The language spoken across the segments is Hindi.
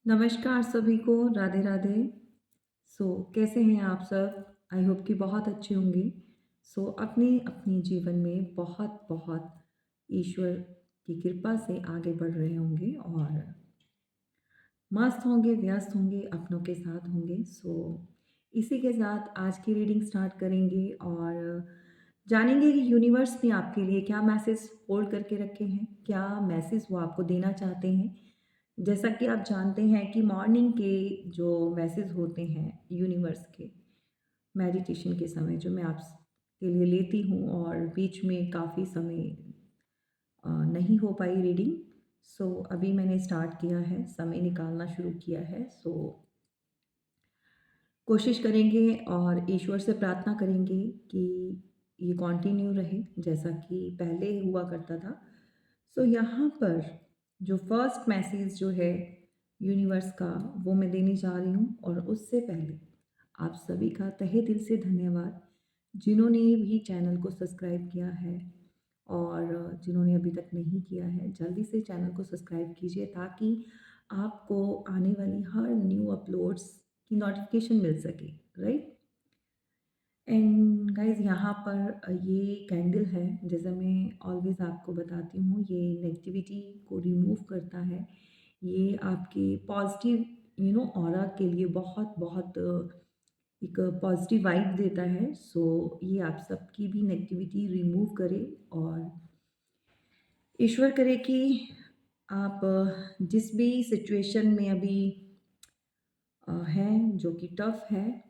नमस्कार सभी को, राधे राधे। कैसे हैं आप सब? आई होप कि बहुत अच्छे होंगे। अपने अपने जीवन में बहुत बहुत ईश्वर की कृपा से आगे बढ़ रहे होंगे और मस्त होंगे, व्यस्त होंगे, अपनों के साथ होंगे। इसी के साथ आज की रीडिंग स्टार्ट करेंगे और जानेंगे कि यूनिवर्स ने आपके लिए क्या मैसेज होल्ड करके रखे हैं, क्या मैसेज वो आपको देना चाहते हैं। जैसा कि आप जानते हैं कि मॉर्निंग के जो मैसेज होते हैं यूनिवर्स के, मेडिटेशन के समय जो मैं आप के लिए लेती हूँ और बीच में काफ़ी समय नहीं हो पाई रीडिंग। अभी मैंने स्टार्ट किया है, समय निकालना शुरू किया है। कोशिश करेंगे और ईश्वर से प्रार्थना करेंगे कि ये कंटिन्यू रहे जैसा कि पहले हुआ करता था। यहाँ पर जो फर्स्ट मैसेज जो है यूनिवर्स का, वो मैं देने जा रही हूँ। और उससे पहले आप सभी का तहे दिल से धन्यवाद, जिन्होंने भी चैनल को सब्सक्राइब किया है और जिन्होंने अभी तक नहीं किया है, जल्दी से चैनल को सब्सक्राइब कीजिए ताकि आपको आने वाली हर न्यू अपलोड्स की नोटिफिकेशन मिल सके, राइट। एंड गाइस, यहाँ पर ये कैंडल है, जैसा मैं ऑलवेज आपको बताती हूँ, ये नेगेटिविटी को रिमूव करता है। ये आपके पॉजिटिव ऑरा के लिए बहुत बहुत एक पॉजिटिव वाइब देता है। ये आप सबकी भी नेगेटिविटी रिमूव करे और ईश्वर करे कि आप जिस भी सिचुएशन में अभी हैं, जो कि टफ है,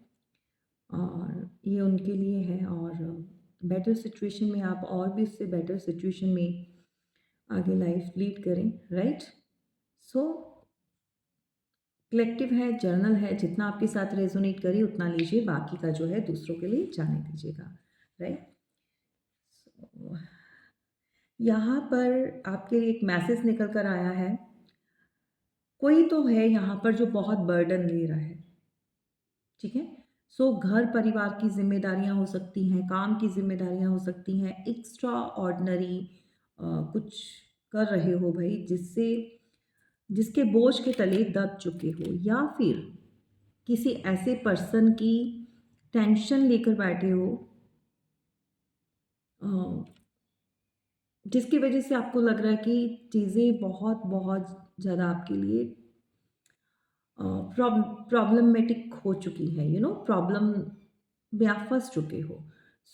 और ये उनके लिए है। और बेटर सिचुएशन में आप और भी उससे बेटर सिचुएशन में आगे लाइफ लीड करें, राइट। सो कलेक्टिव है, जर्नल है, जितना आपके साथ रेजोनेट करे उतना लीजिए, बाकी का जो है दूसरों के लिए जाने दीजिएगा, राइट। यहाँ पर आपके लिए एक मैसेज निकल कर आया है। कोई तो है यहाँ पर जो बहुत बर्डन ले रहा है, ठीक है। घर परिवार की जिम्मेदारियां हो सकती हैं, काम की जिम्मेदारियां हो सकती हैं, एक्स्ट्रा ऑर्डिनरी कुछ कर रहे हो भाई, जिससे जिसके बोझ के तले दब चुके हो, या फिर किसी ऐसे पर्सन की टेंशन लेकर बैठे हो अ, जिसकी वजह से आपको लग रहा है कि चीज़ें बहुत बहुत ज़्यादा आपके लिए प्रॉब्लमेटिक हो चुकी है, प्रॉब्लम में आप फंस चुके हो।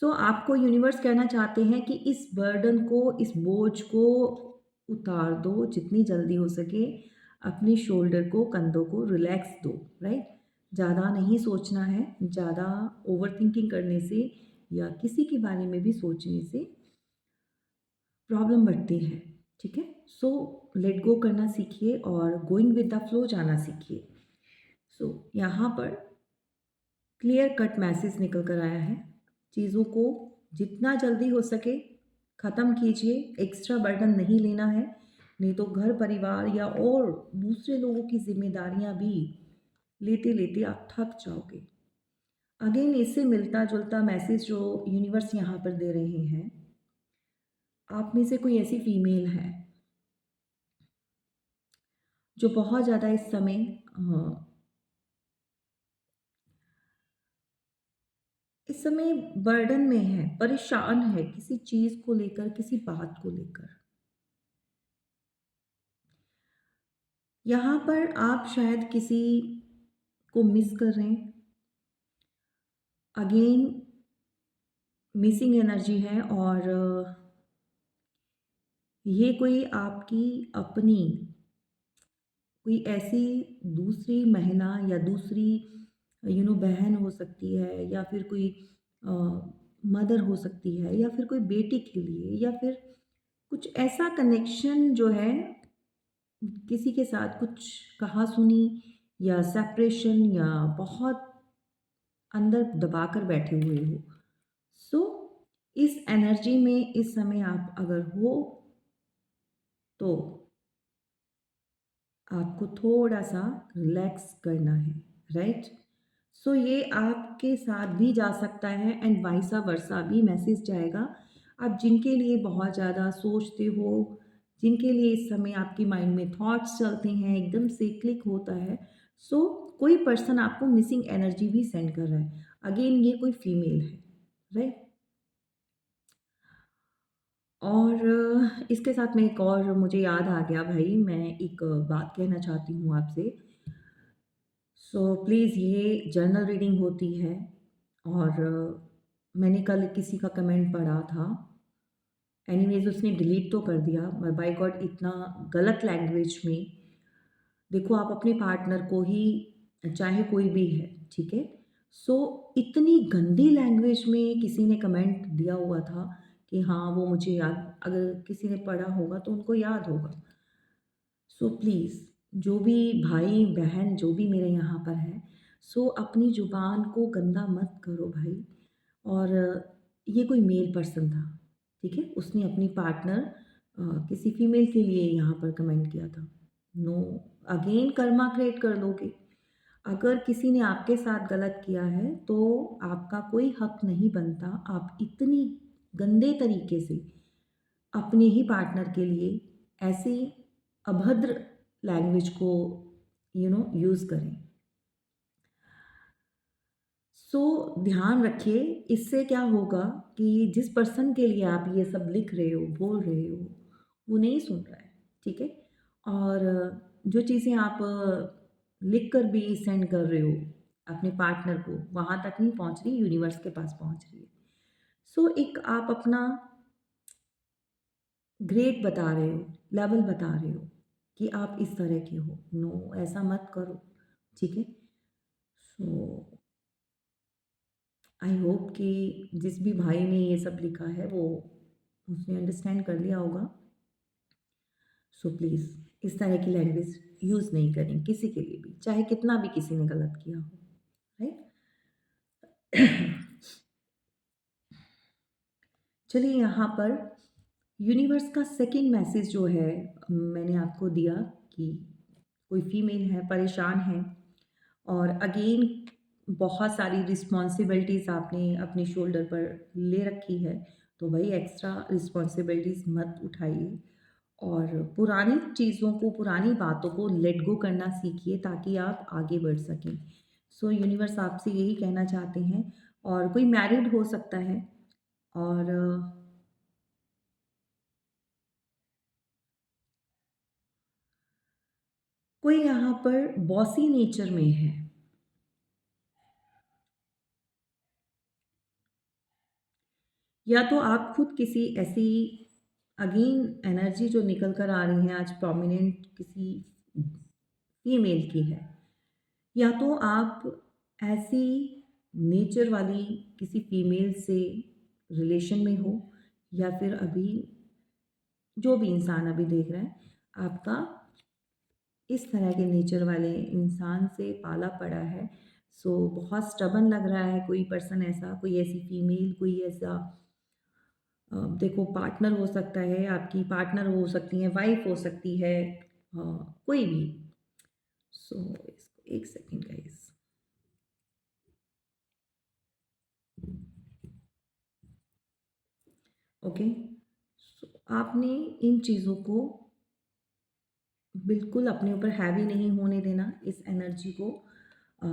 आपको यूनिवर्स कहना चाहते हैं कि इस बर्डन को, इस बोझ को उतार दो जितनी जल्दी हो सके। अपने शोल्डर को, कंधों को रिलैक्स दो, राइट। ज़्यादा नहीं सोचना है, ज़्यादा ओवर थिंकिंग करने से या किसी के बारे में भी सोचने से प्रॉब्लम बढ़ती है, ठीक है। लेट गो करना सीखिए और गोइंग विद द फ्लो जाना सीखिए। यहाँ पर क्लियर कट मैसेज निकल कर आया है। चीज़ों को जितना जल्दी हो सके ख़त्म कीजिए, एक्स्ट्रा बर्डन नहीं लेना है, नहीं तो घर परिवार या और दूसरे लोगों की जिम्मेदारियां भी लेते लेते आप थक जाओगे। अगेन इससे मिलता जुलता मैसेज जो यूनिवर्स यहाँ पर दे रहे हैं, आप में से कोई ऐसी फीमेल है जो बहुत ज़्यादा इस समय बर्डन में है, परेशान है किसी चीज़ को लेकर, किसी बात को लेकर। यहाँ पर आप शायद किसी को मिस कर रहे हैं। अगेन मिसिंग एनर्जी है और ये कोई आपकी अपनी कोई ऐसी दूसरी महिला या दूसरी बहन हो सकती है, या फिर कोई मदर हो सकती है, या फिर कोई बेटी के लिए, या फिर कुछ ऐसा कनेक्शन जो है किसी के साथ, कुछ कहा सुनी या सेपरेशन, या बहुत अंदर दबा कर बैठे हुए हो। सो इस एनर्जी में इस समय आप अगर हो तो आपको थोड़ा सा रिलैक्स करना है, राइट। ये आपके साथ भी जा सकता है एंड वाइसा वर्सा भी मैसेज जाएगा। आप जिनके लिए बहुत ज़्यादा सोचते हो, जिनके लिए इस समय आपकी माइंड में थॉट्स चलते हैं, एकदम से क्लिक होता है। सो कोई पर्सन आपको मिसिंग एनर्जी भी सेंड कर रहा है। अगेन ये कोई फीमेल है, राइट? और इसके साथ में एक और मुझे याद आ गया भाई, मैं एक बात कहना चाहती हूँ आपसे। सो प्लीज़, ये जर्नल रीडिंग होती है और मैंने कल किसी का कमेंट पढ़ा था। एनीवेज़ उसने डिलीट तो कर दिया, बाय गॉड इतना गलत लैंग्वेज में। देखो आप अपने पार्टनर को ही, चाहे कोई भी है, ठीक है? सो इतनी गंदी लैंग्वेज में किसी ने कमेंट दिया हुआ था कि हाँ, वो मुझे याद, अगर किसी ने पढ़ा होगा तो उनको याद होगा। सो प्लीज़, जो भी भाई-बहन जो भी मेरे यहाँ पर है, सो अपनी ज़ुबान को गंदा मत करो भाई। और ये कोई मेल पर्सन था, ठीक है? उसने अपनी पार्टनर किसी फीमेल के लिए यहाँ पर कमेंट किया था। नो, अगेन कर्मा क्रिएट कर लोगे। अगर किसी ने आपके साथ गलत किया है, तो आपका कोई हक नहीं बनता, आप इतनी गंदे तरीके से अपने ही पार्टनर के लिए ऐसी अभद्र लैंग्वेज को यूज़ करें। सो ध्यान रखिए, इससे क्या होगा कि जिस पर्सन के लिए आप ये सब लिख रहे हो, बोल रहे हो, वो नहीं सुन रहा है, ठीक है? और जो चीज़ें आप लिख कर भी सेंड कर रहे हो अपने पार्टनर को, वहाँ तक नहीं पहुँच रही, यूनिवर्स के पास पहुँच रही है। सो एक आप अपना ग्रेड बता रहे हो, लेवल बता रहे हो कि आप इस तरह के हो। नो, ऐसा मत करो, ठीक है? सो आई होप कि जिस भी भाई ने ये सब लिखा है वो उसने अंडरस्टैंड कर लिया होगा। सो प्लीज़ इस तरह की लैंग्वेज यूज़ नहीं करें किसी के लिए भी, चाहे कितना भी किसी ने गलत किया हो, राइट? चलिए, यहाँ पर यूनिवर्स का सेकंड मैसेज जो है मैंने आपको दिया कि कोई फीमेल है, परेशान है और अगेन बहुत सारी रिस्पॉन्सिबिलिटीज़ आपने अपने शोल्डर पर ले रखी है। तो भाई एक्स्ट्रा रिस्पॉन्सिबिलिटीज़ मत उठाइए और पुरानी चीज़ों को, पुरानी बातों को लेट गो करना सीखिए ताकि आप आगे बढ़ सकें। सो यूनिवर्स आपसे यही कहना चाहते हैं। और कोई मैरिड हो सकता है और कोई यहाँ पर बॉसी नेचर में है। या तो आप खुद किसी ऐसी अगेन एनर्जी जो निकल कर आ रही है आज प्रोमिनेंट किसी फीमेल की है, या तो आप ऐसी नेचर वाली किसी फीमेल से रिलेशन में हो, या फिर अभी जो भी इंसान अभी देख रहा है आपका इस तरह के नेचर वाले इंसान से पाला पड़ा है। सो बहुत स्टबन लग रहा है कोई पर्सन ऐसा, कोई ऐसी फीमेल, कोई ऐसा देखो पार्टनर हो सकता है, आपकी पार्टनर हो सकती हैं, वाइफ हो सकती है, कोई भी। सो इसको एक सेकंड गाइस। ओके, सो आपने इन चीज़ों को बिल्कुल अपने ऊपर हैवी नहीं होने देना, इस एनर्जी को। अ,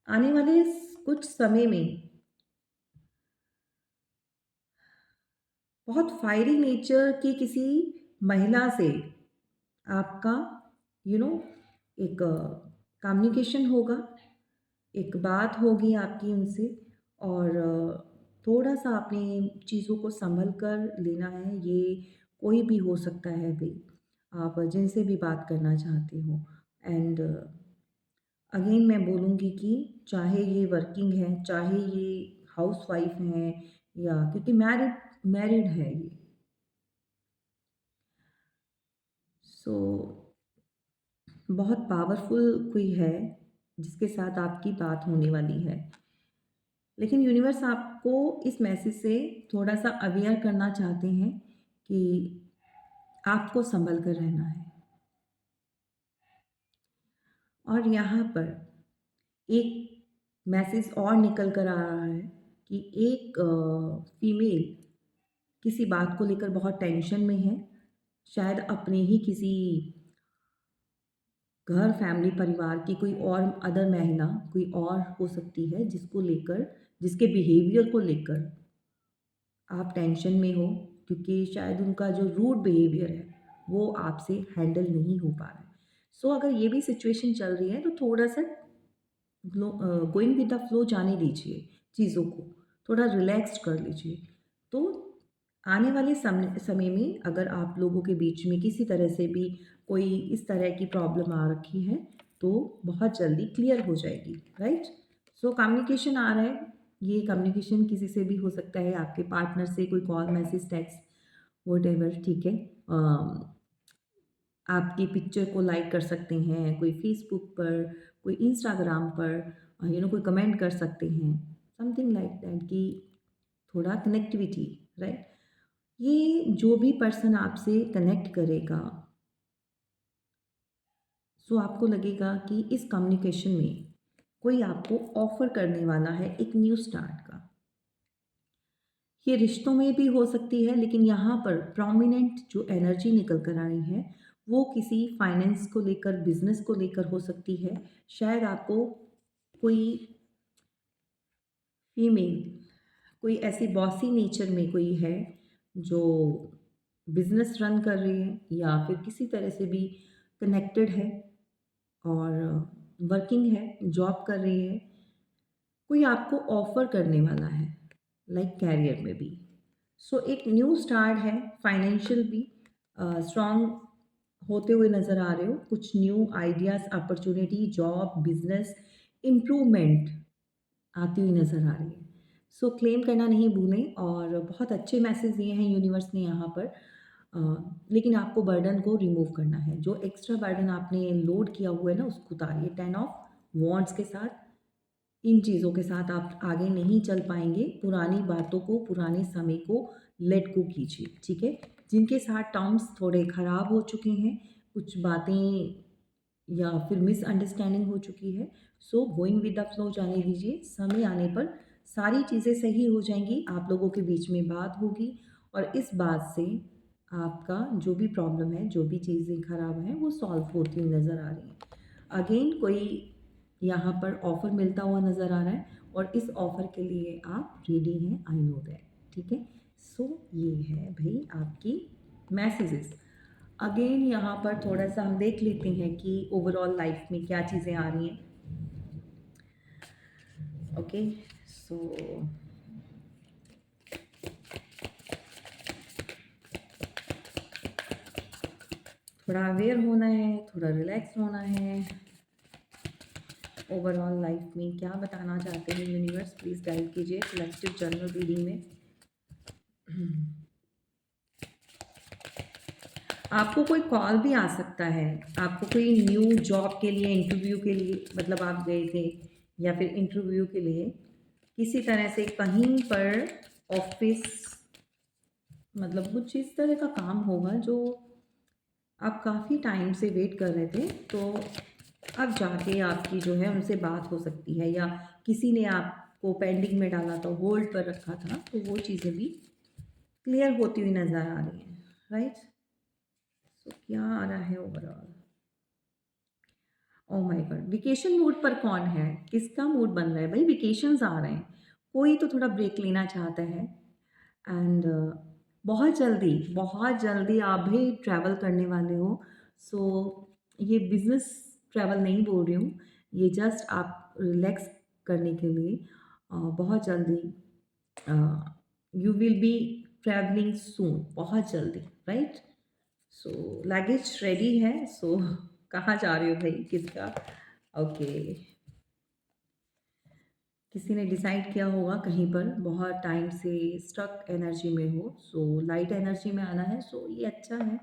आने वाले कुछ समय में बहुत फायरी नेचर की किसी महिला से आपका यू नो एक कम्युनिकेशन होगा, एक बात होगी आपकी उनसे। और थोड़ा-सा अपनी चीज़ों को सँभल कर लेना है, ये कोई भी हो सकता है भई, आप जिनसे भी बात करना चाहते हो। एंड अगेन मैं बोलूँगी कि चाहे ये वर्किंग है, चाहे ये हाउसवाइफ़ हैं, या क्योंकि मैरिड मैरिड है ये। सो बहुत पावरफुल कोई है जिसके साथ आपकी बात होने वाली है। लेकिन यूनिवर्स आपको इस मैसेज से थोड़ा-सा अवेयर करना चाहते हैं कि आपको सँभल कर रहना है। और यहाँ पर एक मैसेज और निकल कर आ रहा है कि एक फीमेल किसी बात को लेकर बहुत टेंशन में है। शायद अपने ही किसी घर, फैमिली, परिवार की कोई और अदर महिला कोई और हो सकती है जिसको लेकर, जिसके बिहेवियर को लेकर आप टेंशन में हो, क्योंकि शायद उनका जो रूड बिहेवियर है वो आपसे हैंडल नहीं हो पा रहा है। सो अगर ये भी सिचुएशन चल रही है तो थोड़ा-सा गोइंग विद द फ्लो जाने दीजिए चीज़ों को, थोड़ा रिलैक्स्ड कर लीजिए। तो आने वाले समय में अगर आप लोगों के बीच में किसी तरह से भी कोई इस तरह की प्रॉब्लम आ रखी है, तो बहुत जल्दी क्लियर हो जाएगी, राइट? सो कम्युनिकेशन आ रहा है, ये कम्युनिकेशन किसी से भी हो सकता है, आपके पार्टनर से कोई कॉल, मैसेज, टेक्स्ट, व्हाटएवर, ठीक है? आपकी पिक्चर को लाइक कर सकते हैं, कोई फ़ेसबुक पर, कोई इंस्टाग्राम पर कोई कमेंट कर सकते हैं, समथिंग लाइक दैट कि थोड़ा कनेक्टिविटी, राइट? ये जो भी पर्सन आपसे कनेक्ट करेगा, सो आपको लगेगा कि इस कम्युनिकेशन में कोई आपको ऑफ़र करने वाला है एक न्यू स्टार्ट का। ये रिश्तों में भी हो सकती है, लेकिन यहाँ पर प्रोमिनेंट जो एनर्जी निकल कर आ रही है, वो किसी फाइनेंस को लेकर, बिजनेस को लेकर हो सकती है। शायद आपको कोई फीमेल, कोई ऐसी बॉसी नेचर में कोई है जो बिजनेस रन कर रही है या फिर किसी तरह से भी कनेक्टेड है और वर्किंग है, जॉब कर रही है, कोई आपको ऑफ़र करने वाला है, लाइक कैरियर में भी। सो एक न्यू स्टार्ट है, फाइनेंशियल भी स्ट्रॉन्ग होते हुए नज़र आ रहे हो, कुछ new ideas, opportunity, job, business, improvement आती हुई नज़र आ रही है। सो क्लेम करना नहीं भूलें और बहुत अच्छे मैसेज दिए हैं यूनिवर्स ने यहाँ पर। लेकिन आपको बर्डन को रिमूव करना है, जो एक्स्ट्रा बर्डन आपने लोड किया हुआ है ना उसको उतारिए। 10 ऑफ वॉन्ड्स के साथ, इन चीज़ों के साथ आप आगे नहीं चल पाएँगे। पुरानी बातों को, पुराने समय को लेट गो कीजिए, ठीक है? जिनके साथ टर्म्स थोड़े ख़राब हो चुके हैं, कुछ बातें या फिर मिसअंडरस्टैंडिंग हो चुकी है, so going with the flow जाने दीजिए। समय आने पर सारी चीज़ें सही हो जाएँगी, आप लोगों के बीच में बात होगी और इस बात से आपका जो भी प्रॉब्लम है, जो भी चीज़ें ख़राब हैं, वो सॉल्व होती हुई नज़र आ रही हैं। अगेन कोई यहाँ पर ऑफ़र मिलता हुआ नज़र आ रहा है और इस ऑफ़र के लिए आप रेडी हैं, आई नो दैट, ठीक है? सो ये है भई आपकी मैसेजेस। अगेन यहाँ पर थोड़ा-सा हम देख लेते हैं कि ओवरऑल लाइफ़ में क्या चीज़ें आ रही हैं। ओके, सो थोड़ा अवेयर होना है, थोड़ा रिलैक्स होना है। ओवरऑल लाइफ में क्या बताना चाहते हैं यूनिवर्स, प्लीज़ गाइड कीजिए कलेक्टिव जनरल रीडिंग में। आपको कोई कॉल भी आ सकता है, आपको कोई न्यू जॉब के लिए, इंटरव्यू के लिए, मतलब आप गए थे या फिर इंटरव्यू के लिए किसी तरह से कहीं पर ऑफिस, मतलब कुछ इस तरह का काम होगा जो आप काफ़ी टाइम से वेट कर रहे थे, तो अब जाके आपकी जो है उनसे बात हो सकती है, या किसी ने आपको पेंडिंग में डाला था, होल्ड पर रखा था, तो वो चीज़ें भी क्लियर होती हुई नज़र आ रही हैं, राइट? सो क्या आ रहा है overall? Oh my God! Vacation mood पर कौन है? किसका मूड बन रहा है? भई वेकेशंस आ रहे हैं, कोई तो थोड़ा ब्रेक लेना चाहता है एंड बहुत जल्दी आप भी ट्रैवल करने वाले हो। सो ये बिज़नेस ट्रैवल नहीं बोल रही हूँ, ये जस्ट आप रिलैक्स करने के लिए बहुत जल्दी अ, यू विल बी ट्रैवलिंग सून, बहुत जल्दी, राइट? सो लगेज रेडी है, सो कहाँ जा रहे हो भाई? किसका? ओके, किसी ने डिसाइड किया होगा कहीं पर, बहुत टाइम से स्टक एनर्जी में हो, सो लाइट एनर्जी में आना है, सो ये अच्छा है।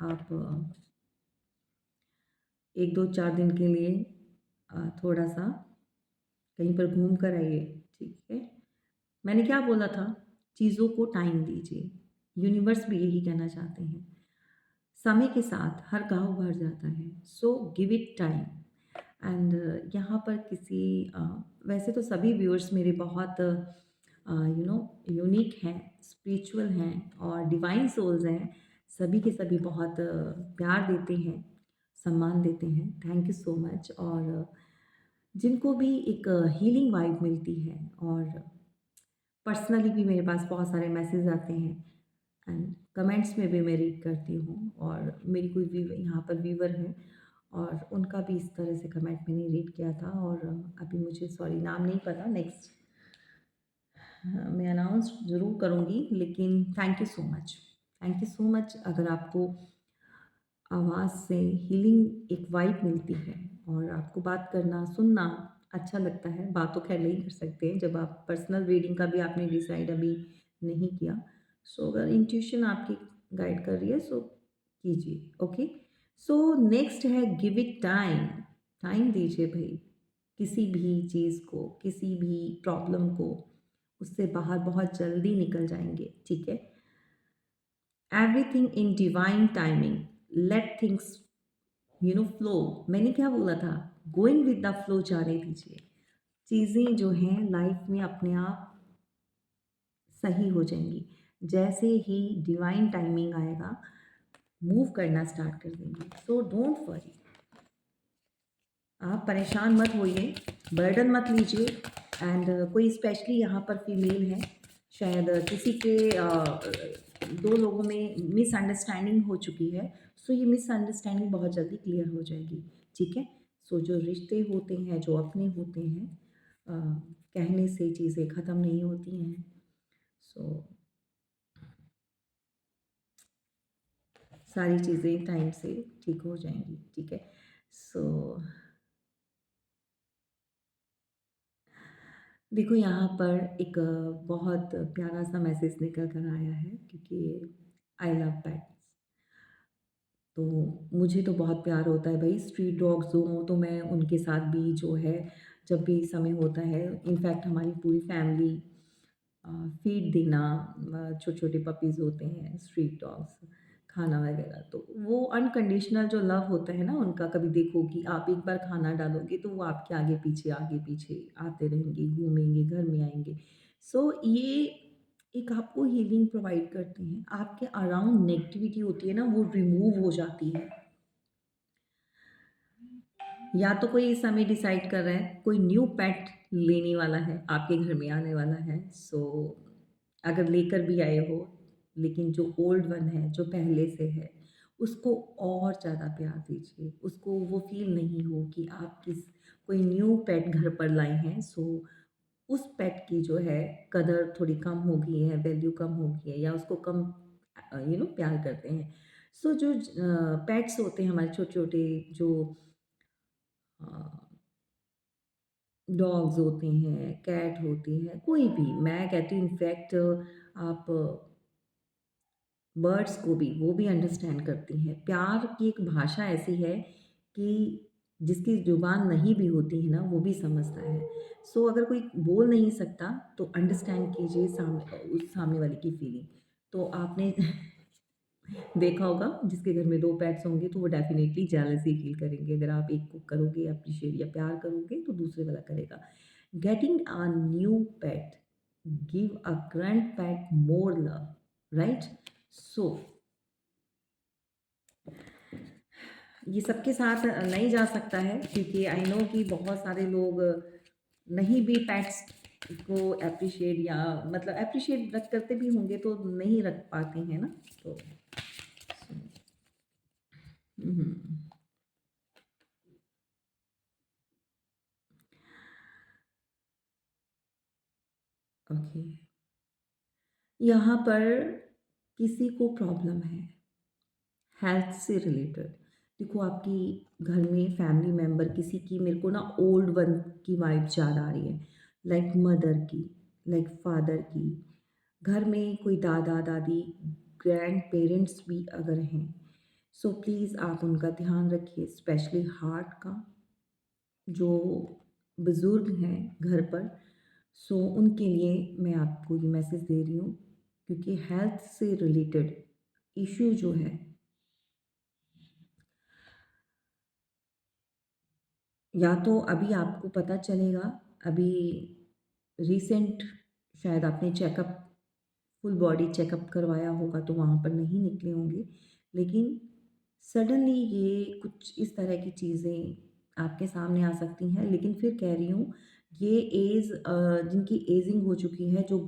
आप 1 2 4 दिन के लिए थोड़ा-सा कहीं पर घूम कर आइए, ठीक है? मैंने क्या बोला था? चीज़ों को टाइम दीजिए। यूनिवर्स भी यही कहना चाहते हैं। समय के साथ हर घाव भर जाता है, so give it time. And यहाँ पर किसी वैसे तो सभी व्यूअर्स मेरे बहुत यूनिक हैं, स्पिरिचुअल हैं और डिवाइन सोल्स हैं। सभी के सभी बहुत प्यार देते हैं, सम्मान देते हैं। Thank you so much. और जिनको भी एक हीलिंग वाइब मिलती है, और पर्सनली भी मेरे पास बहुत सारे मैसेज आते हैं, एंड कमेंट्स में भी मैं रीड करती हूँ। और मेरी कोई यहाँ पर व्यूवर है, और उनका भी इस तरह से कमेंट मैंने रीड किया था। और अभी मुझे सॉरी नाम नहीं पता, नेक्स्ट मैं अनाउंस ज़रूर करूँगी। लेकिन thank you so much, thank you so much. अगर आपको आवाज़ से हीलिंग एक वाइब मिलती है, और आपको बात करना, सुनना अच्छा लगता है, बात तो खैर नहीं कर सकते हैं जब आप पर्सनल रीडिंग का भी आपने डिसाइड अभी नहीं किया। सो अगर इंट्यूशन आपकी गाइड कर रही है, सो कीजिए। ओके, सो नेक्स्ट है गिव इट टाइम। टाइम दीजिए भाई, किसी भी चीज़ को, किसी भी प्रॉब्लम को, उससे बाहर बहुत जल्दी निकल जाएंगे। ठीक है, everything in divine timing, let things flow. मैंने क्या बोला था, गोइंग विद द फ्लो जाने दीजिए। चीज़ें जो हैं लाइफ में अपने आप सही हो जाएंगी। जैसे ही डिवाइन टाइमिंग आएगा, मूव करना स्टार्ट कर देंगे। सो डोंट वरी, आप परेशान मत होइए, बर्डन मत लीजिए। एंड कोई स्पेशली यहाँ पर फीमेल है, शायद किसी के दो लोगों में मिसअंडरस्टैंडिंग हो चुकी है। सो ये मिसअंडरस्टैंडिंग बहुत जल्दी क्लियर हो जाएगी। ठीक है, सो जो रिश्ते होते हैं, जो अपने होते हैं, कहने से चीज़ें ख़त्म नहीं होती हैं। सो सारी चीज़ें टाइम से ठीक हो जाएंगी। ठीक है, सो देखो यहाँ पर एक बहुत प्यारा सा मैसेज निकल कर आया है, क्योंकि आई लव पेट्स। तो मुझे तो बहुत प्यार होता है भाई, स्ट्रीट डॉग्स जो हों तो मैं उनके साथ भी जो है, जब भी समय होता है, इनफैक्ट हमारी पूरी फैमिली फीड देना, छोटे छोटे पपीज़ होते हैं स्ट्रीट डॉग्स, खाना वगैरह, तो वो अनकंडीशनल जो लव होता है ना उनका। कभी देखो कि आप एक बार खाना डालोगे तो वो आपके आगे पीछे आते रहेंगे, घूमेंगे, घर में आएंगे। सो ये एक आपको हीलिंग प्रोवाइड करते हैं। आपके अराउंड नेगेटिविटी होती है ना, वो रिमूव हो जाती है। या तो कोई इस समय डिसाइड कर रहा है, कोई न्यू पेट लेने वाला है, आपके घर में आने वाला है। सो अगर लेकर भी आए हो, लेकिन जो ओल्ड वन है, जो पहले से है, उसको और ज़्यादा प्यार दीजिए। उसको वो फील नहीं हो कि आप कोई न्यू पेट घर पर लाए हैं। सो उस पेट की जो है कदर थोड़ी कम हो गई है, वैल्यू कम हो गई है, या उसको कम प्यार करते हैं। सो जो पेट्स होते हैं हमारे, छोटे छोटे जो डॉग्स होते हैं, कैट होती है, कोई भी, मैं कहती हूँ इनफैक्ट आप बर्ड्स को भी, वो भी अंडरस्टैंड करती हैं। प्यार की एक भाषा ऐसी है कि जिसकी ज़ुबान नहीं भी होती है ना, वो भी समझता है। सो अगर कोई बोल नहीं सकता, तो अंडरस्टैंड कीजिए उस सामने वाले की फीलिंग। तो आपने देखा होगा, जिसके घर में 2 पेट्स होंगे तो वो डेफ़िनेटली जेलसी फ़ील करेंगे। अगर आप एक को करोगे एप्रिशिएट या प्यार करोगे, तो दूसरे वाला करेगा। Getting a new pet give a grand pet more love, right? So ये सबके साथ नहीं जा सकता है, क्योंकि आई नो कि बहुत सारे लोग नहीं भी पेट्स को एप्रिशिएट, या मतलब एप्रिशिएट रख करते भी होंगे तो नहीं रख पाते हैं ना। तो ओके, यहाँ पर किसी को प्रॉब्लम है हेल्थ से रिलेटेड। देखो आपकी घर में फैमिली मेंबर किसी की, मेरे को ना ओल्ड वन की वाइब ज़्यादा आ रही है, लाइक मदर की, लाइक फादर की। घर में कोई दादा दादी, ग्रैंड पेरेंट्स भी अगर हैं, सो प्लीज़ आप उनका ध्यान रखिए, स्पेशली हार्ट का, जो बुज़ुर्ग हैं घर पर। सो उनके लिए मैं आपको ये मैसेज दे रही हूँ, क्योंकि हेल्थ से रिलेटेड इश्यू जो है, या तो अभी आपको पता चलेगा, अभी रिसेंट शायद आपने चेकअप फुल बॉडी चेकअप करवाया होगा तो वहाँ पर नहीं निकले होंगे। लेकिन सडनली ये कुछ इस तरह की चीज़ें आपके सामने आ सकती हैं। लेकिन फिर कह रही हूँ, ये जिनकी एजिंग हो चुकी है, जो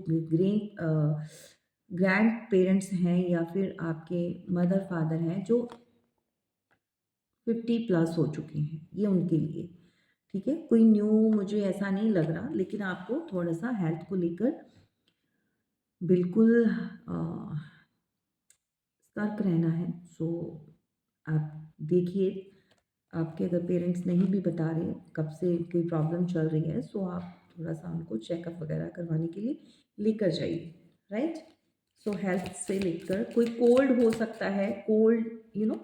ग्रैंड पेरेंट्स हैं या फिर आपके मदर फादर हैं जो 50 प्लस हो चुके हैं, ये उनके लिए ठीक है। कोई न्यू मुझे ऐसा नहीं लग रहा, लेकिन आपको थोड़ा-सा हेल्थ को लेकर बिल्कुल सतर्क रहना है। सो आप देखिए, आपके अगर पेरेंट्स नहीं भी बता रहे कब से कोई प्रॉब्लम चल रही है, सो आप थोड़ा-सा उनको चेकअप वगैरह करवाने के लिए लेकर जाइए, राइट? सो हेल्थ से लेकर कोई कोल्ड हो सकता है, cold you know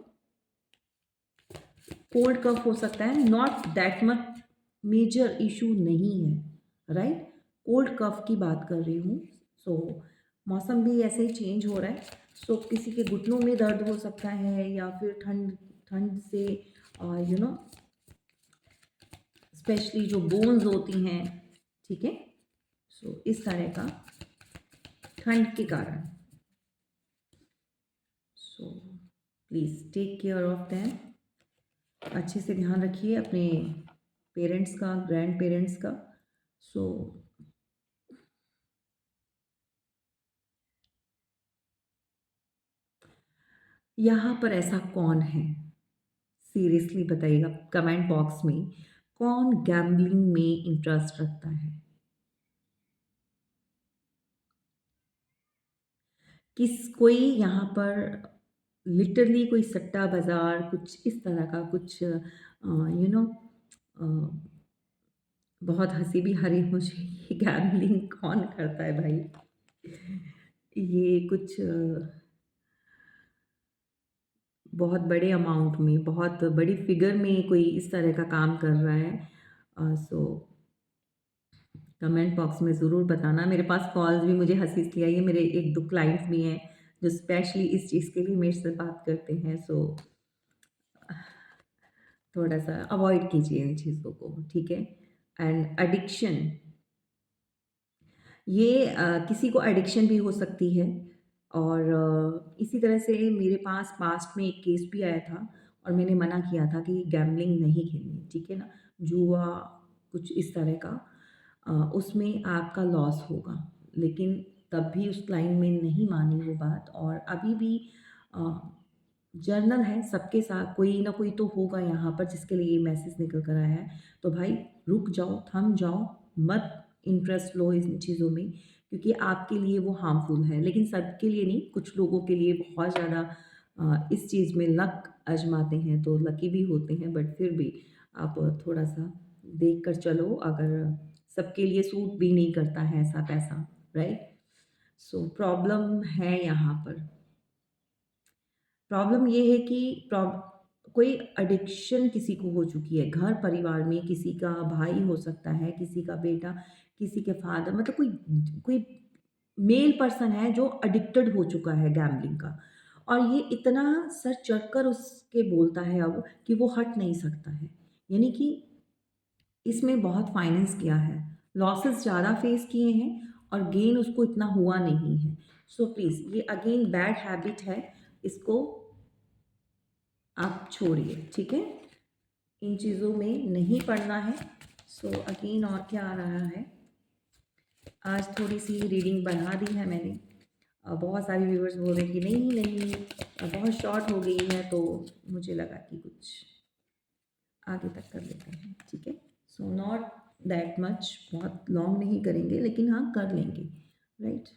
cold cough हो सकता है, not that much major issue नहीं है, राइट? कोल्ड कफ की बात कर रही हूँ। सो मौसम भी ऐसे ही चेंज हो रहा है, सो किसी के घुटनों में दर्द हो सकता है या फिर ठंड ठंड से यू नो स्पेशली जो बोन्स होती हैं, ठीक है? सो इस तरह का ठंड के कारण, so please take care of them. अच्छे से ध्यान रखिए अपने पेरेंट्स का, ग्रैंड पेरेंट्स का। सो यहाँ पर ऐसा कौन है? सीरियसली बताइएगा कमेंट बॉक्स में, कौन गैम्बलिंग में इंटरेस्ट रखता है? कोई यहाँ पर लिटरली कोई सट्टा बाज़ार कुछ इस तरह का कुछ यू नो बहुत हँसी भी आ रही है मुझे, ये गैम्बलिंग कौन करता है भाई? ये कुछ बहुत बड़े अमाउंट में, बहुत बड़ी फ़िगर में कोई इस तरह का काम कर रहा है। सो कमेंट बॉक्स में ज़रूर बताना। मेरे पास कॉल्स भी मुझे हँसी इसलिए आई है, मेरे 1-2 क्लाइंट्स भी हैं, जो स्पेशली इस चीज़ के लिए मेरे से बात करते हैं। सो थोड़ा-सा अवॉइड कीजिए इन चीज़ों को, ठीक है? एंड एडिक्शन, ये किसी को एडिक्शन भी हो सकती है। और इसी तरह से मेरे पास पास्ट में एक केस भी आया था और मैंने मना किया था कि गैम्बलिंग नहीं खेलनी, ठीक है ना? जुआ कुछ इस तरह का उसमें आपका लॉस होगा। लेकिन तब भी उस क्लाइंट ने नहीं मानी वो बात, और अभी भी अ, जर्नल है सबके साथ, कोई ना कोई तो होगा यहाँ पर जिसके लिए ये मैसेज निकल कर आया है। तो भाई रुक जाओ, थम जाओ, मत इंटरेस्ट लो इन चीज़ों में, क्योंकि आपके लिए वो हार्मफुल है। लेकिन सबके लिए नहीं, कुछ लोगों के लिए बहुत ज़्यादा इस चीज़ में लक आजमाते हैं तो लकी भी होते हैं, बट फिर भी आप थोड़ा-सा देख कर चलो, अगर सबके लिए सूट भी नहीं करता है ऐसा पैसा, राइट? सो प्रॉब्लम है यहाँ पर। प्रॉब्लम ये है कि कोई एडिक्शन किसी को हो चुकी है, घर परिवार में किसी का भाई हो सकता है, किसी का बेटा, किसी के फादर, मतलब कोई कोई मेल पर्सन है जो एडिक्टेड हो चुका है गैम्बलिंग का, और ये इतना सर चढ़कर उसके बोलता है अब कि वो हट नहीं सकता है। यानी कि इसमें बहुत फाइनेंस किया है, लॉसेस ज़्यादा फेस किए हैं और गेन उसको इतना हुआ नहीं है। सो प्लीज़ ये अगेन बैड हैबिट है, इसको आप छोड़िए, ठीक है? इन चीज़ों में नहीं पड़ना है। सो अगेन और क्या आ रहा है? आज थोड़ी-सी रीडिंग बढ़ा दी है मैंने। बहुत सारे व्यूअर्स बोल रहे हैं कि नहीं, बहुत शॉर्ट हो गई है, तो मुझे लगा कि कुछ आगे तक कर लेते हैं, ठीक है? सो नॉट दैट मच, बहुत लॉन्ग नहीं करेंगे, लेकिन हाँ, कर लेंगे, राइट?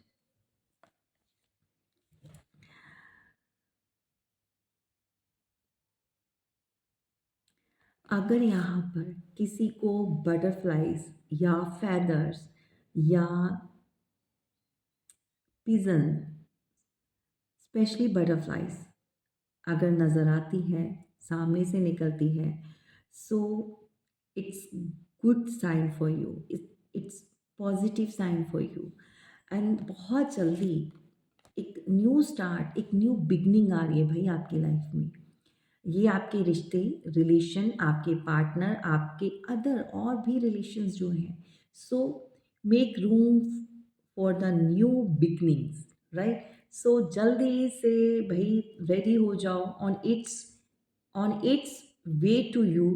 अगर यहाँ पर किसी को बटरफ्लाइज़ या फेदर्स या पिजन, स्पेशली बटरफ्लाइज़ अगर नज़र आती है, सामने से निकलती है, so it's good sign for you, it's positive sign for you. And बहुत जल्दी एक न्यू स्टार्ट, एक न्यू बिगनिंग आ रही है भाई आपकी लाइफ में। ये आपके रिश्ते, रिलेशन, आपके पार्टनर, आपके अदर और भी रिलेशंस जो हैं, so make room for the new beginnings, right? So जल्दी से भई रेडी हो जाओ, on its way to you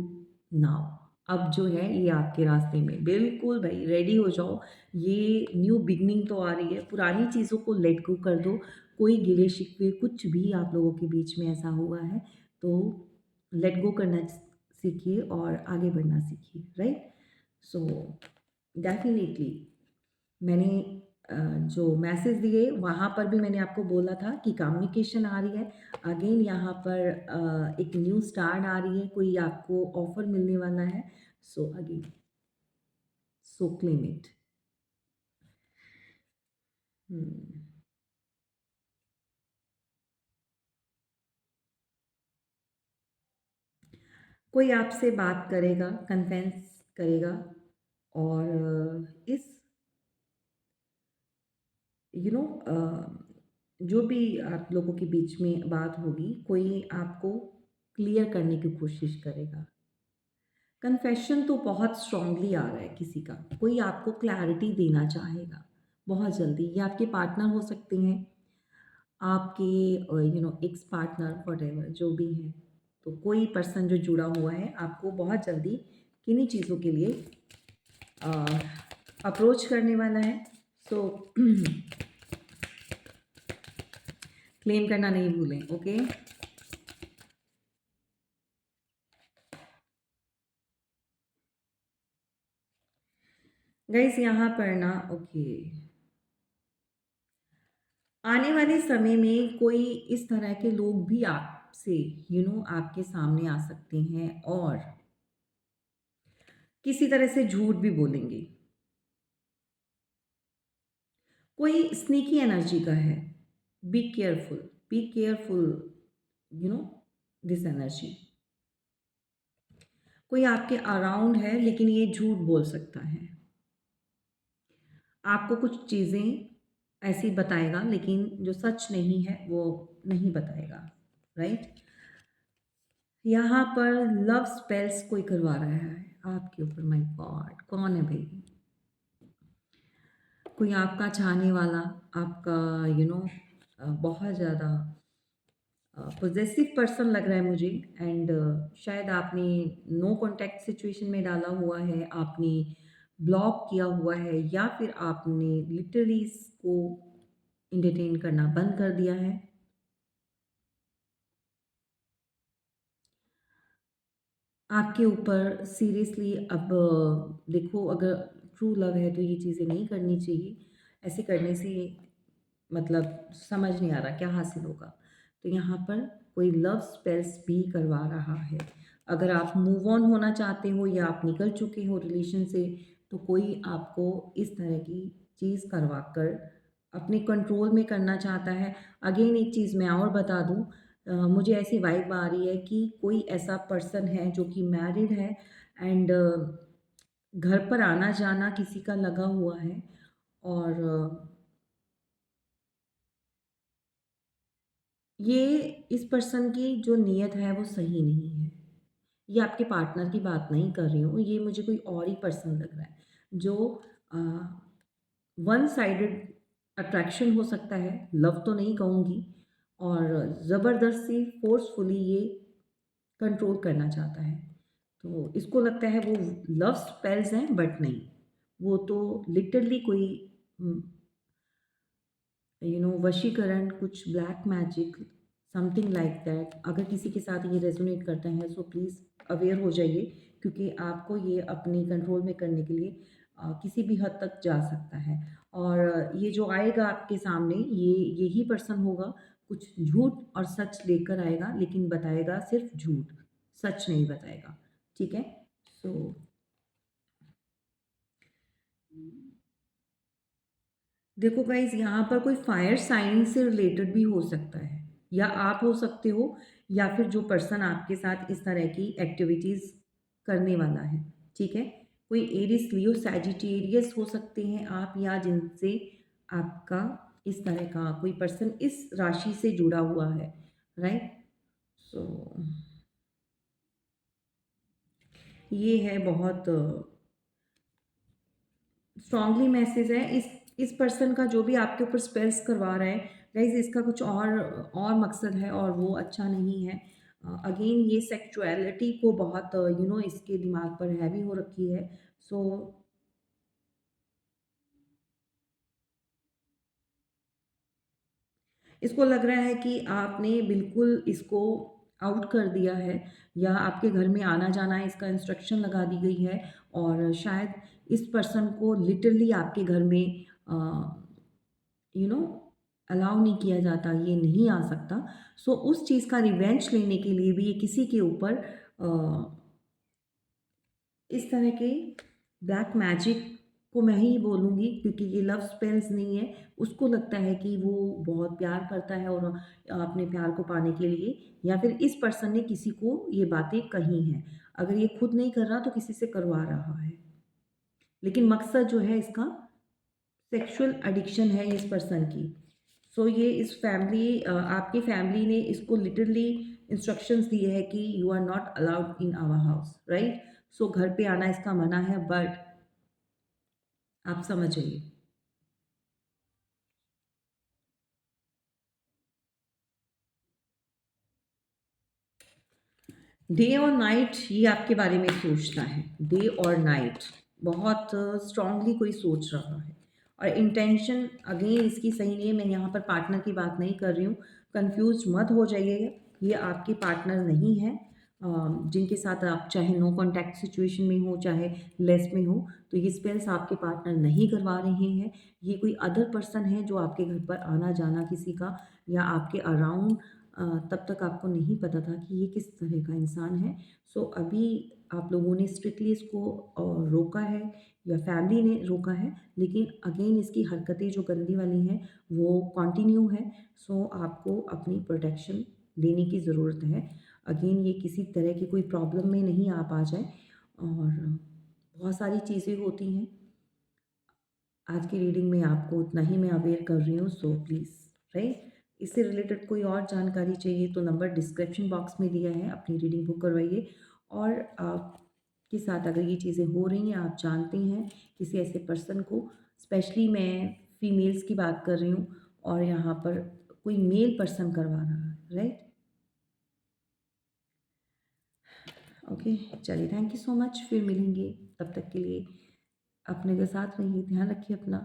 now. अब जो है ये आपके रास्ते में, बिल्कुल भई रेडी हो जाओ। ये न्यू बिगिनिंग तो आ रही है, पुरानी चीज़ों को लेट गो कर दो। कोई गिले-शिकवे कुछ भी आप लोगों के बीच में ऐसा हुआ है, तो लेट गो करना सीखिए और आगे बढ़ना सीखिए, राइट? सो डेफ़िनिटली मैंने जो मैसेज दिए वहाँ पर भी मैंने आपको बोला था कि कम्युनिकेशन आ रही है। अगेन यहाँ पर एक न्यू स्टार्ट आ रही है, कोई आपको ऑफ़र मिलने वाला है। So again, so claim it. हुँ। कोई आपसे बात करेगा, कन्फेंस करेगा और इस यू नो जो भी आप लोगों के बीच में बात होगी, कोई आपको क्लियर करने की कोशिश करेगा। कन्फेशन तो बहुत स्ट्रांगली आ रहा है किसी का, कोई आपको क्लैरिटी देना चाहेगा बहुत जल्दी। ये आपके पार्टनर हो सकते हैं, आपके एक्स पार्टनर व्हाटएवर जो भी हैं। तो कोई पर्सन जो जुड़ा हुआ है आपको बहुत जल्दी किन्हीं चीज़ों के लिए अप्रोच करने वाला है। सो क्लेम करना नहीं भूलें, ओके? गाइस यहाँ पर ना ओके, आने वाले समय में कोई इस तरह के लोग भी आपसे आपके सामने आ सकते हैं और किसी तरह से झूठ भी बोलेंगे। कोई स्नीकी एनर्जी का है। Be careful, be careful, you know this energy. कोई आपके अराउंड है लेकिन ये झूठ बोल सकता है। आपको कुछ चीज़ें ऐसी बताएगा लेकिन जो सच नहीं है वो नहीं बताएगा, राइट? यहाँ पर लव स्पेल्स कोई करवा रहा है आपके ऊपर। माय गॉड, कौन है भाई? कोई आपका चाहने वाला, आपका बहुत ज़्यादा पॉसेसिव पर्सन लग रहा है मुझे। एंड शायद आपने नो कॉन्टैक्ट सिचुएशन में डाला हुआ है, आपने ब्लॉक किया हुआ है, या फिर आपने लिटरली इसको एंटरटेन करना बंद कर दिया है। आपके ऊपर सीरियसली अब देखो, अगर ट्रू लव है तो ये चीज़ें नहीं करनी चाहिए। ऐसे करने से मतलब समझ नहीं आ रहा क्या हासिल होगा। तो यहाँ पर कोई लव स्पेल्स भी करवा रहा है। अगर आप मूव ऑन होना चाहते हो या आप निकल चुके हो रिलेशन से, तो कोई आपको इस तरह की चीज़ करवा कर अपने कंट्रोल में करना चाहता है। अगेन एक चीज़ मैं और बता दूँ, मुझे ऐसी वाइब आ रही है कि कोई ऐसा पर्सन है जो कि मैरिड है एंड घर पर आना-जाना किसी का लगा हुआ है और ये इस पर्सन की जो नीयत है वो सही नहीं है। ये आपके पार्टनर की बात नहीं कर रही हूँ, ये मुझे कोई और ही पर्सन लग रहा है जो अ, वन साइडेड अट्रैक्शन हो सकता है, लव तो नहीं कहूँगी, और ज़बरदस्ती फ़ोर्सफुली ये कंट्रोल करना चाहता है। तो इसको लगता है वो लव स्पेल्स हैं, बट नहीं, वो तो लिटरली कोई उम वशीकरण, कुछ black magic, something like that. अगर किसी के साथ ये रेजोनेट करता है सो प्लीज़ अवेयर हो जाइए, क्योंकि आपको ये अपनी कंट्रोल में करने के लिए किसी भी हद तक जा सकता है। और ये जो आएगा आपके सामने, ये यही पर्सन होगा, कुछ झूठ और सच लेकर आएगा, लेकिन बताएगा सिर्फ झूठ, सच नहीं बताएगा। ठीक है? सो देखो गाइज़, यहाँ पर कोई फायर साइन से रिलेटेड भी हो सकता है, या आप हो सकते हो, या फिर जो पर्सन आपके साथ इस तरह की एक्टिविटीज़ करने वाला है, ठीक है? कोई एरिस, लियो, सैजिटेरियस हो सकते हैं आप, या जिनसे आपका इस तरह का कोई पर्सन इस राशि से जुड़ा हुआ है, राइट? सो ये है बहुत स्ट्रांगली मैसेज है। इस पर्सन का जो भी आपके ऊपर स्पेल्स करवा रहा है, गाइज़ इसका कुछ और मकसद है और वो अच्छा नहीं है। अगेन ये सेक्सुअलिटी को बहुत इसके दिमाग पर हैवी हो रखी है। सो इसको लग रहा है कि आपने बिल्कुल इसको आउट कर दिया है या आपके घर में आना-जाना इसका इंस्ट्रक्शन लगा दी गई है और शायद इस पर्सन को लिटरली आपके घर में अ, यू नो अलाउ नहीं किया जाता, ये नहीं आ सकता। सो उस चीज़ का रिवेंज लेने के लिए भी ये किसी के ऊपर इस तरह के ब्लैक मैजिक को मैं ही बोलूँगी क्योंकि ये लव स्पेल्स नहीं है। उसको लगता है कि वो बहुत प्यार करता है और अपने प्यार को पाने के लिए या फिर इस पर्सन ने किसी को ये बातें कही हैं। अगर ये खुद नहीं कर रहा तो किसी से करवा रहा है। लेकिन मकसद जो है इसका सेक्सुअल एडिक्शन है इस पर्सन की। सो ये इस फैमिली आपकी फैमिली ने इसको लिटरली इंस्ट्रक्शंस दिए हैं कि you are not allowed in our house, right? So घर पे आना इसका मना है बट आप समझ जाइए। डे और नाइट ये आपके बारे में सोचता है। डे और नाइट बहुत स्ट्रांगली कोई सोच रहा है और इंटेंशन अगेन इसकी सही नहीं है। मैं यहाँ पर पार्टनर की बात नहीं कर रही हूँ, कंफ्यूज मत हो जाइएगा। ये आपके पार्टनर नहीं है जिनके साथ आप चाहे नो कॉन्टैक्ट सिचुएशन में हो चाहे लेस में हो, तो ये स्पेल्स आपके पार्टनर नहीं करवा रहे हैं। ये कोई अदर पर्सन है जो आपके घर पर आना जाना किसी का या आपके अराउंड तब तक आपको नहीं पता था कि ये किस तरह का इंसान है। सो अभी आप लोगों ने स्ट्रिक्टली इसको रोका है या फैमिली ने रोका है, लेकिन अगेन इसकी हरकतें जो गंदी वाली हैं वो कंटिन्यू है। सो आपको अपनी प्रोटेक्शन लेने की ज़रूरत है। अगेन ये किसी तरह की कोई प्रॉब्लम में नहीं आप आ जाए और बहुत सारी चीज़ें होती हैं। आज की रीडिंग में आपको उतना ही मैं अवेयर कर रही हूँ, सो प्लीज़, राइट? इससे रिलेटेड कोई और जानकारी चाहिए तो नंबर डिस्क्रिप्शन बॉक्स में दिया है, अपनी रीडिंग बुक करवाइए। और आपके साथ अगर ये चीज़ें हो रही हैं, आप जानते हैं किसी ऐसे पर्सन को, स्पेशली मैं फीमेल्स की बात कर रही हूँ और यहाँ पर कोई मेल पर्सन करवा रहा है, राइट? ओके, चलिए थैंक यू सो मच, फिर मिलेंगे, तब तक के लिए अपने के साथ रहिए, ध्यान रखिए अपना।